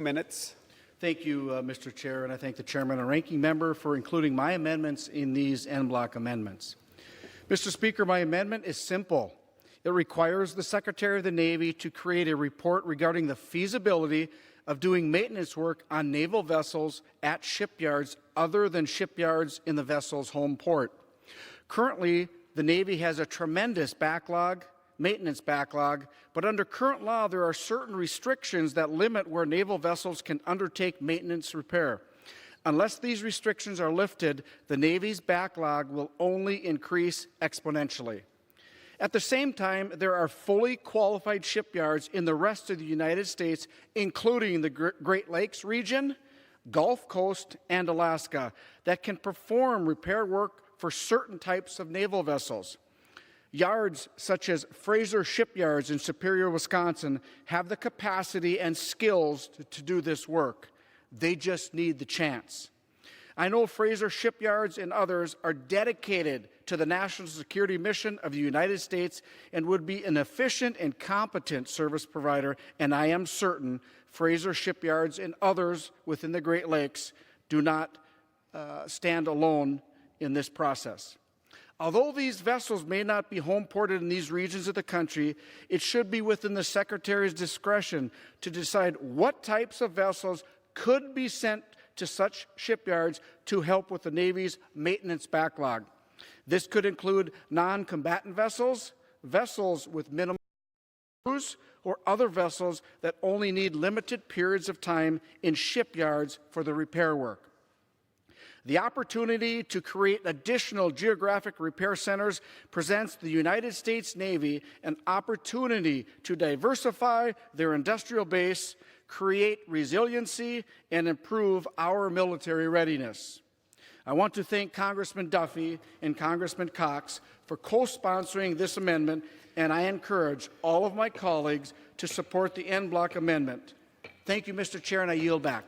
Minutes. Thank you, Mr. Chair, and I thank the Chairman and Ranking Member for including my amendments in these en bloc amendments. Mr. Speaker, my amendment is simple. It requires the Secretary of the Navy to create a report regarding the feasibility of doing maintenance work on naval vessels at shipyards other than shipyards in the vessel's home port. Currently, the Navy has a tremendous maintenance backlog, but under current law, there are certain restrictions that limit where naval vessels can undertake maintenance repair. Unless these restrictions are lifted, the Navy's backlog will only increase exponentially. At the same time, there are fully qualified shipyards in the rest of the United States, including the Great Lakes region, Gulf Coast, and Alaska, that can perform repair work for certain types of naval vessels. Yards such as Fraser Shipyards in Superior, Wisconsin, have the capacity and skills to do this work. They just need the chance. I know Fraser Shipyards and others are dedicated to the national security mission of the United States and would be an efficient and competent service provider, and I am certain Fraser Shipyards and others within the Great Lakes do not stand alone in this process. Although these vessels may not be home ported in these regions of the country, it should be within the Secretary's discretion to decide what types of vessels could be sent to such shipyards to help with the Navy's maintenance backlog. This could include non-combatant vessels, vessels with minimal crews, or other vessels that only need limited periods of time in shipyards for the repair work. The opportunity to create additional geographic repair centers presents the United States Navy an opportunity to diversify their industrial base, create resiliency, and improve our military readiness. I want to thank Congressman Duffy and Congressman Cox for co-sponsoring this amendment, and I encourage all of my colleagues to support the en bloc amendment. Thank you, Mr. Chair, and I yield back.